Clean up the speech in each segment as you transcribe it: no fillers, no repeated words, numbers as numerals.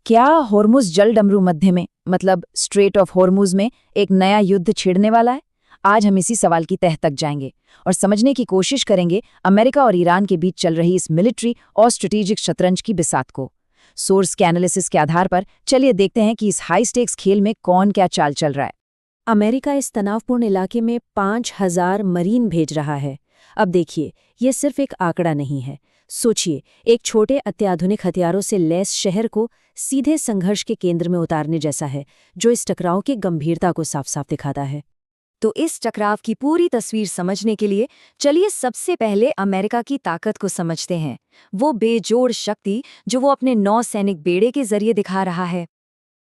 क्या होर्मुज जल डमरू मध्य में मतलब स्ट्रेट ऑफ होर्मुज में एक नया युद्ध छिड़ने वाला है? आज हम इसी सवाल की तह तक जाएंगे और समझने की कोशिश करेंगे अमेरिका और ईरान के बीच चल रही इस मिलिट्री और स्ट्रेटेजिक शतरंज की बिसात को। सोर्स के एनालिसिस के आधार पर चलिए देखते हैं कि इस हाई स्टेक्स खेल में कौन क्या चाल चल रहा है। अमेरिका इस तनावपूर्ण इलाके में 5,000 मरीन भेज रहा है। अब देखिए, ये सिर्फ एक आंकड़ा नहीं है। सोचिए, एक छोटे अत्याधुनिक हथियारों से लैस शहर को सीधे संघर्ष के केंद्र में उतारने जैसा है, जो इस टकराव की गंभीरता को साफ साफ दिखाता है। तो इस टकराव की पूरी तस्वीर समझने के लिए चलिए सबसे पहले अमेरिका की ताकत को समझते हैं, वो बेजोड़ शक्ति जो वो अपने 9 सैनिक बेड़े के जरिए दिखा रहा है।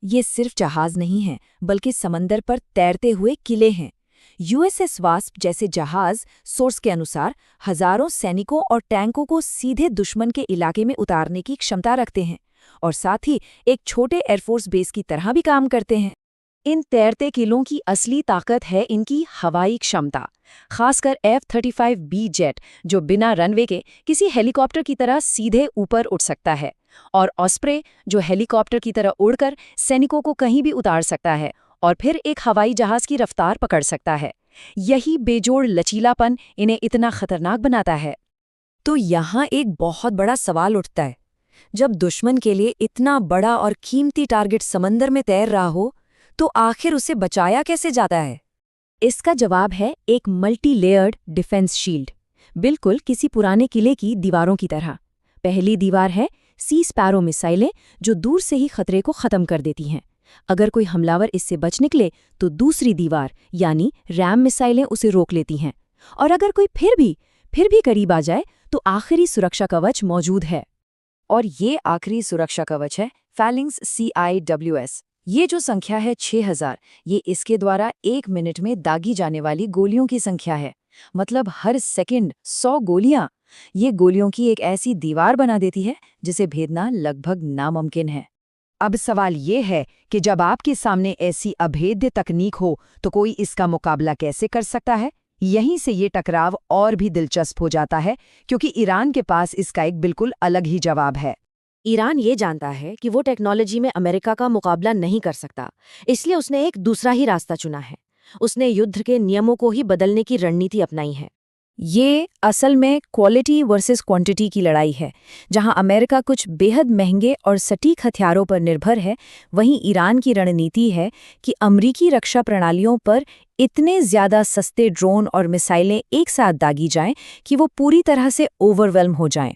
ये सिर्फ जहाज नहीं है, बल्कि समंदर पर तैरते हुए किले हैं। यूएसएस वास्प जैसे जहाज सोर्स के अनुसार हजारों सैनिकों और टैंकों को सीधे दुश्मन के इलाके में उतारने की क्षमता रखते हैं और साथ ही एक छोटे एयरफोर्स बेस की तरह भी काम करते हैं। इन तैरते किलों की असली ताकत है इनकी हवाई क्षमता, खासकर F-35B जेट जो बिना रनवे के किसी हेलीकॉप्टर की तरह सीधे ऊपर उड़ सकता है, और ऑस्प्रे जो हेलीकॉप्टर की तरह उड़कर सैनिकों को कहीं भी उतार सकता है और फिर एक हवाई जहाज की रफ्तार पकड़ सकता है। यही बेजोड़ लचीलापन इन्हें इतना खतरनाक बनाता है। तो यहाँ एक बहुत बड़ा सवाल उठता है, जब दुश्मन के लिए इतना बड़ा और कीमती टारगेट समंदर में तैर रहा हो, तो आखिर उसे बचाया कैसे जाता है? इसका जवाब है एक मल्टी लेयर्ड डिफेंस शील्ड, बिल्कुल किसी पुराने किले की दीवारों की तरह। पहली दीवार है सी स्पैरो मिसाइलें, जो दूर से ही खतरे को खत्म कर देती हैं। अगर कोई हमलावर इससे बच निकले तो दूसरी दीवार यानी रैम मिसाइलें उसे रोक लेती हैं, और अगर कोई फिर भी करीब आ जाए तो आखिरी सुरक्षा कवच मौजूद है। और ये आखिरी सुरक्षा कवच है फैलिंग्स CIWS। ये जो संख्या है 6000, ये इसके द्वारा 1 मिनट में दागी जाने वाली गोलियों की संख्या है। मतलब हर सेकंड 100 गोलियां। ये गोलियों की एक ऐसी दीवार बना देती है जिसे भेदना लगभग नामुमकिन है। अब सवाल ये है कि जब आपके सामने ऐसी अभेद्य तकनीक हो तो कोई इसका मुकाबला कैसे कर सकता है? यहीं से ये टकराव और भी दिलचस्प हो जाता है, क्योंकि ईरान के पास इसका एक बिल्कुल अलग ही जवाब है। ईरान ये जानता है कि वो टेक्नोलॉजी में अमेरिका का मुकाबला नहीं कर सकता, इसलिए उसने एक दूसरा ही रास्ता चुना है। उसने युद्ध के नियमों को ही बदलने की रणनीति अपनाई है। ये असल में क्वालिटी वर्सेस क्वांटिटी की लड़ाई है। जहां अमेरिका कुछ बेहद महंगे और सटीक हथियारों पर निर्भर है, वहीं ईरान की रणनीति है कि अमेरिकी रक्षा प्रणालियों पर इतने ज्यादा सस्ते ड्रोन और मिसाइलें एक साथ दागी जाएं कि वो पूरी तरह से ओवरवेल्म हो जाएं।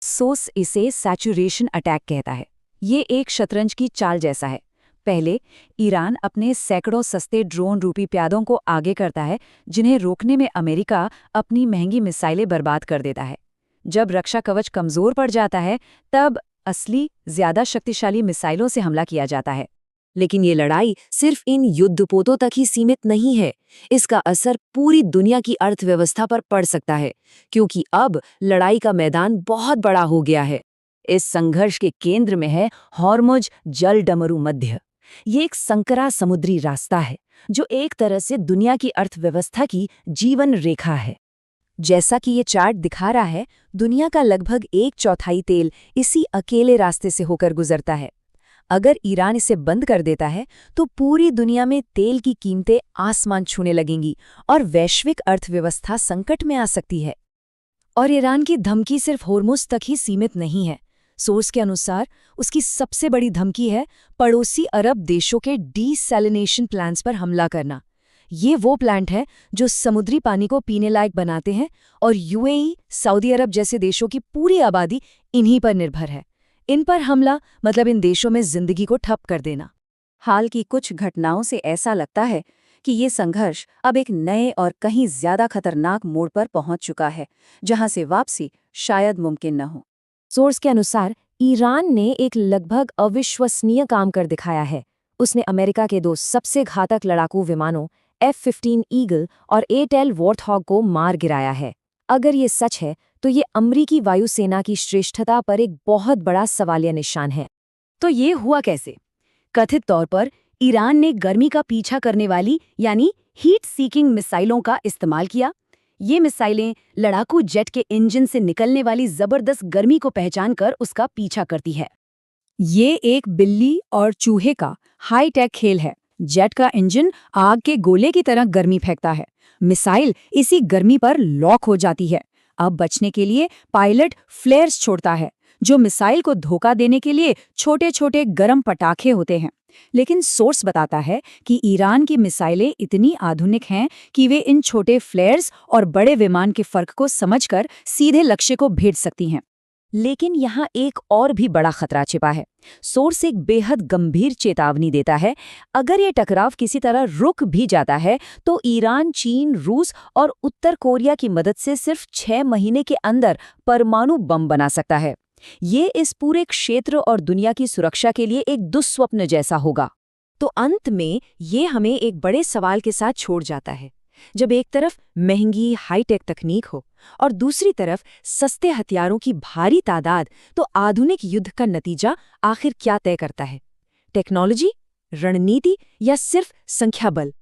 सोर्स इसे सैचुरेशन अटैक कहता है। ये एक शतरंज की चाल जैसा है। पहले ईरान अपने सैकड़ों सस्ते ड्रोन रूपी प्यादों को आगे करता है, जिन्हें रोकने में अमेरिका अपनी महंगी मिसाइलें बर्बाद कर देता है। जब रक्षा कवच कमजोर पड़ जाता है, तब असली ज्यादा शक्तिशाली मिसाइलों से हमला किया जाता है। लेकिन ये लड़ाई सिर्फ इन युद्धपोतों तक ही सीमित नहीं है। इसका असर पूरी दुनिया की अर्थव्यवस्था पर पड़ सकता है, क्योंकि अब लड़ाई का मैदान बहुत बड़ा हो गया है। इस संघर्ष के केंद्र में है होर्मुज जल डमरू मध्य। ये एक संकरा समुद्री रास्ता है जो एक तरह से दुनिया की अर्थव्यवस्था की जीवन रेखा है। जैसा कि ये चार्ट दिखा रहा है, दुनिया का लगभग 1/4 तेल इसी अकेले रास्ते से होकर गुजरता है। अगर ईरान इसे बंद कर देता है तो पूरी दुनिया में तेल की कीमतें आसमान छूने लगेंगी और वैश्विक अर्थव्यवस्था संकट में आ सकती है। और ईरान की धमकी सिर्फ होर्मुज तक ही सीमित नहीं है। सोर्स के अनुसार उसकी सबसे बड़ी धमकी है पड़ोसी अरब देशों के डीसैलिनेशन प्लांट्स पर हमला करना। ये वो प्लांट है जो समुद्री पानी को पीने लायक बनाते हैं, और UAE, सऊदी अरब जैसे देशों की पूरी आबादी इन्हीं पर निर्भर है। इन पर हमला मतलब इन देशों में जिंदगी को ठप कर देना। हाल की कुछ घटनाओं से ऐसा लगता है कि ये संघर्ष अब एक नए और कहीं ज्यादा खतरनाक मोड़ पर पहुंच चुका है, जहां से वापसी शायद मुमकिन न हो। सोर्स के अनुसार ईरान ने एक लगभग अविश्वसनीय काम कर दिखाया है। उसने अमेरिका के 2 सबसे घातक लड़ाकू विमानों F-15 ईगल और A-10 वॉर्थहॉग को मार गिराया है। अगर ये सच है तो ये अमेरिकी वायुसेना की श्रेष्ठता पर एक बहुत बड़ा सवालिया निशान है। तो ये हुआ कैसे? कथित तौर पर ईरान ने गर्मी का पीछा करने वाली यानी हीट सीकिंग मिसाइलों का इस्तेमाल किया। ये मिसाइलें लड़ाकू जेट के इंजन से निकलने वाली जबरदस्त गर्मी को पहचान कर उसका पीछा करती है। ये एक बिल्ली और चूहे का हाई-टेक खेल है। जेट का इंजन आग के गोले की तरह गर्मी फेंकता है। मिसाइल इसी गर्मी पर लॉक हो जाती है। अब बचने के लिए पायलट फ्लेयर्स छोड़ता है, जो मिसाइल को धोखा देने के लिए छोटे-छोटे गर्म पटाखे होते हैं। लेकिन सोर्स बताता है कि ईरान की मिसाइलें इतनी आधुनिक हैं कि वे इन छोटे फ्लेयर्स और बड़े विमान के फर्क को समझकर सीधे लक्ष्य को भेज सकती हैं। लेकिन यहाँ एक और भी बड़ा खतरा छिपा है। सोर्स एक बेहद गंभीर चेतावनी देता है। अगर ये टकराव किसी तरह रुक भी जाता है तो ईरान, चीन, रूस और उत्तर कोरिया की मदद से सिर्फ 6 महीने के अंदर परमाणु बम बना सकता है। ये इस पूरे क्षेत्र और दुनिया की सुरक्षा के लिए एक दुस्वप्न जैसा होगा। तो अंत में ये हमें एक बड़े सवाल के साथ छोड़ जाता है। जब एक तरफ महंगी हाईटेक तकनीक हो और दूसरी तरफ सस्ते हथियारों की भारी तादाद, तो आधुनिक युद्ध का नतीजा आखिर क्या तय करता है? टेक्नोलॉजी, रणनीति या सिर्फ संख्या बल?